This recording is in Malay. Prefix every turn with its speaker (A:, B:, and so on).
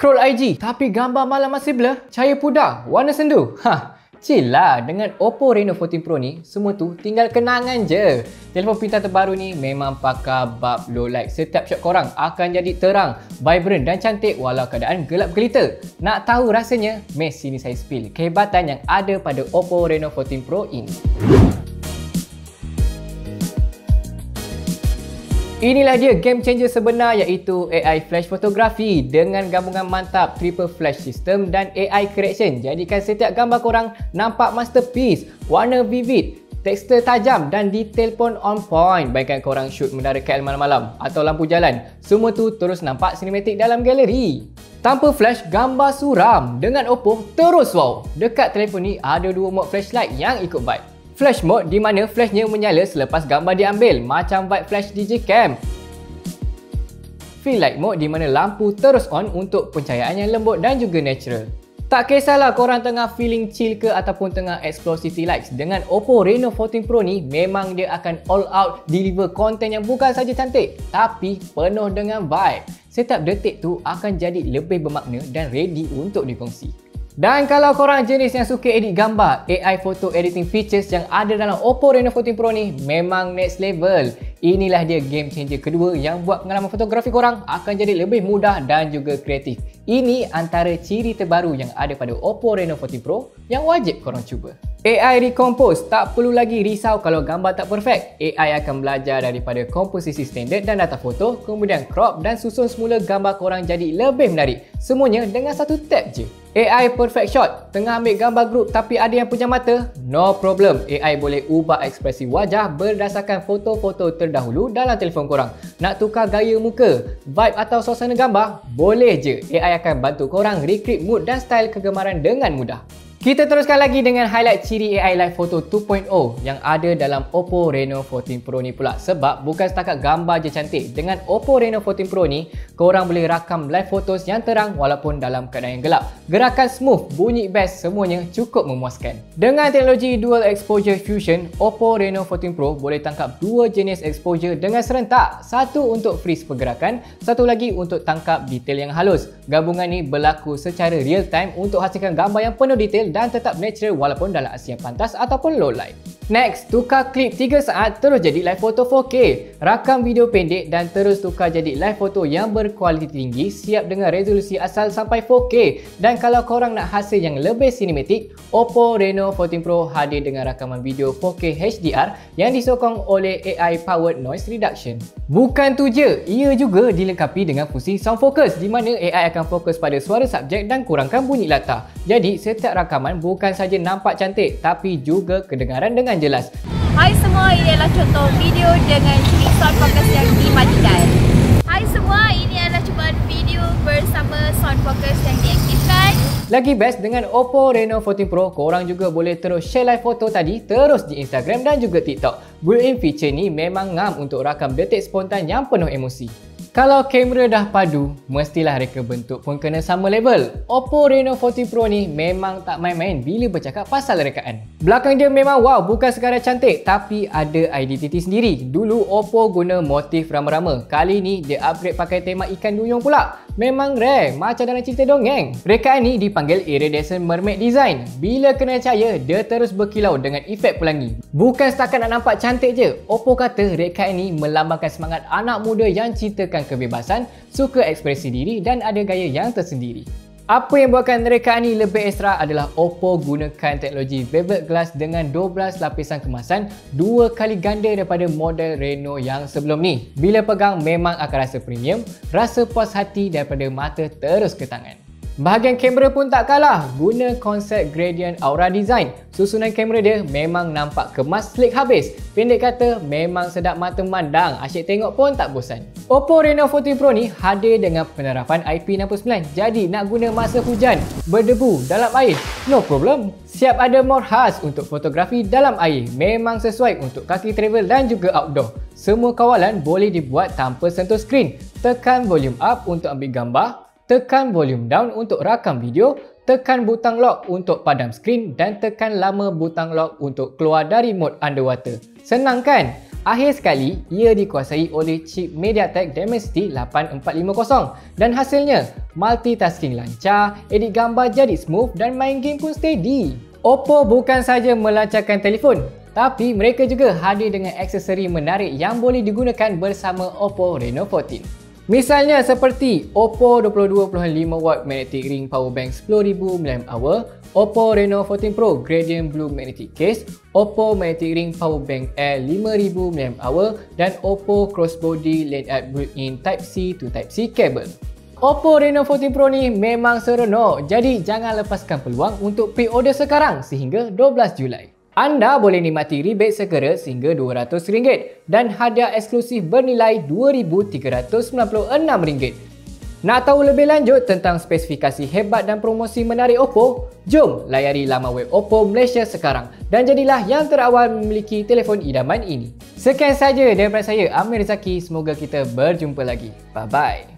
A: Scroll IG tapi gambar malam masih blur, cahaya pudar, warna sendu. Chill lah, dengan Oppo Reno 14 Pro ni, semua tu tinggal kenangan je. Telefon pintar terbaru ni memang pakar bab low light. Setiap shot korang akan jadi terang, vibrant dan cantik walau keadaan gelap gelita. Nak tahu rasanya? Mari sini saya spill kehebatan yang ada pada Oppo Reno 14 Pro ini. Inilah dia game changer sebenar, iaitu AI Flash Fotografi dengan gabungan mantap triple flash system dan AI correction. Jadikan setiap gambar korang nampak masterpiece, warna vivid, tekstur tajam dan detail pun on point. Baikkan korang shoot menara KL malam-malam atau lampu jalan, semua tu terus nampak sinematik dalam galeri. Tanpa flash, gambar suram. Dengan Oppo, terus wow. Dekat telefon ni ada dua mod flashlight yang ikut vibe. Flash mode di mana flashnya menyala selepas gambar diambil, macam vibe flash DJ cam. Fill light mode di mana lampu terus on untuk pencahayaan yang lembut dan juga natural. Tak kisahlah korang tengah feeling chill ke ataupun tengah explore city lights, dengan Oppo Reno 14 Pro ni memang dia akan all out deliver konten yang bukan saja cantik tapi penuh dengan vibe. Setiap detik tu akan jadi lebih bermakna dan ready untuk dikongsi. Dan kalau korang jenis yang suka edit gambar, AI photo editing features yang ada dalam Oppo Reno 14 Pro ni memang next level. Inilah dia game changer kedua yang buat pengalaman fotografi korang akan jadi lebih mudah dan juga kreatif. Ini antara ciri terbaru yang ada pada Oppo Reno 14 Pro yang wajib korang cuba. AI Recompose, tak perlu lagi risau kalau gambar tak perfect. AI akan belajar daripada komposisi standard dan data foto, kemudian crop dan susun semula gambar korang jadi lebih menarik. Semuanya dengan satu tap je. AI Perfect Shot, tengah ambil gambar grup tapi ada yang pejam mata? No problem, AI boleh ubah ekspresi wajah berdasarkan foto-foto terdahulu dalam telefon korang. Nak tukar gaya muka, vibe atau suasana gambar? Boleh je, AI akan bantu korang recreate mood dan style kegemaran dengan mudah. Kita teruskan lagi dengan highlight ciri AI Live Photo 2.0 yang ada dalam Oppo Reno 14 Pro ni pula. Sebab bukan setakat gambar je cantik, dengan Oppo Reno 14 Pro ni, korang boleh rakam live photos yang terang walaupun dalam keadaan yang gelap. Gerakan smooth, bunyi bass, semuanya cukup memuaskan. Dengan teknologi Dual Exposure Fusion, Oppo Reno 14 Pro boleh tangkap dua jenis exposure dengan serentak. Satu untuk freeze pergerakan, satu lagi untuk tangkap detail yang halus. Gabungan ni berlaku secara real time untuk hasilkan gambar yang penuh detail dan tetap natural walaupun dalam asas yang pantas ataupun low light. Next, tukar klip 3 saat terus jadi live photo 4K. Rakam video pendek dan terus tukar jadi live photo yang berkualiti tinggi, siap dengan resolusi asal sampai 4K. Dan kalau korang nak hasil yang lebih sinematik, Oppo Reno 14 Pro hadir dengan rakaman video 4K HDR yang disokong oleh AI Powered Noise Reduction. Bukan tu je, ia juga dilengkapi dengan fungsi Sound Focus di mana AI akan fokus pada suara subjek dan kurangkan bunyi latar. Jadi, setiap rakaman bukan saja nampak cantik tapi juga kedengaran dengan jelas.
B: Hai semua, ini adalah contoh video dengan ciri sound focus yang dimatikan. Hai semua, ini adalah cubaan video bersama sound focus yang diaktifkan.
A: Lagi best, dengan Oppo Reno 14 Pro, korang juga boleh terus share live foto tadi terus di Instagram dan juga TikTok. Built-in feature ni memang ngam untuk rakam detik spontan yang penuh emosi. Kalau kamera dah padu, mestilah reka bentuk pun kena sama level. Oppo Reno 14 Pro ni memang tak main-main bila bercakap pasal rekaan. Belakang dia memang wow, bukan sekadar cantik tapi ada identiti sendiri. Dulu Oppo guna motif rama-rama, kali ni dia upgrade pakai tema ikan duyung pula. Memang rare, macam dalam cerita dongeng. Rekaan ni dipanggil Iridescent Mermaid Design. Bila kena cahaya, dia terus berkilau dengan efek pelangi. Bukan setakat nak nampak cantik je, Oppo kata rekaan ni melambangkan semangat anak muda yang cintakan kebebasan, suka ekspresi diri dan ada gaya yang tersendiri. Apa yang buatkan rekaan ni lebih ekstra adalah Oppo gunakan teknologi Velvet Glass dengan 12 lapisan kemasan, 2 kali ganda daripada model Reno yang sebelum ni. Bila pegang memang akan rasa premium, rasa puas hati daripada mata terus ke tangan. Bahagian kamera pun tak kalah, guna konsep gradient aura design. Susunan kamera dia memang nampak kemas slick habis. Pendek kata, memang sedap mata memandang, asyik tengok pun tak bosan. Oppo Reno 14 Pro ni hadir dengan penerapan IP69. Jadi nak guna masa hujan, berdebu dalam air, no problem. Siap ada mode khas untuk fotografi dalam air. Memang sesuai untuk kaki travel dan juga outdoor. Semua kawalan boleh dibuat tanpa sentuh skrin. Tekan volume up untuk ambil gambar, tekan volume down untuk rakam video, tekan butang lock untuk padam skrin dan tekan lama butang lock untuk keluar dari mode underwater. Senang kan? Akhir sekali, ia dikuasai oleh chip MediaTek Dimensity 8450 dan hasilnya multitasking lancar, edit gambar jadi smooth dan main game pun steady. Oppo bukan saja melancarkan telefon, tapi mereka juga hadir dengan aksesori menarik yang boleh digunakan bersama Oppo Reno 14. Misalnya seperti Oppo 22.5W Magnetic Ring Powerbank 10,000 mAh, Oppo Reno 14 Pro Gradient Blue Magnetic Case, Oppo Magnetic Ring Powerbank Air 5,000 mAh dan Oppo Crossbody LED built-in Type-C to Type-C cable. Oppo Reno 14 Pro ni memang seronok, jadi jangan lepaskan peluang untuk pre-order sekarang sehingga 12 Julai. Anda boleh nikmati rebate segera sehingga RM200 dan hadiah eksklusif bernilai RM2,396. Nak tahu lebih lanjut tentang spesifikasi hebat dan promosi menarik Oppo? Jom layari laman web Oppo Malaysia sekarang dan jadilah yang terawal memiliki telefon idaman ini. Sekian saja daripada saya, Amir Zaki. Semoga kita berjumpa lagi. Bye-bye.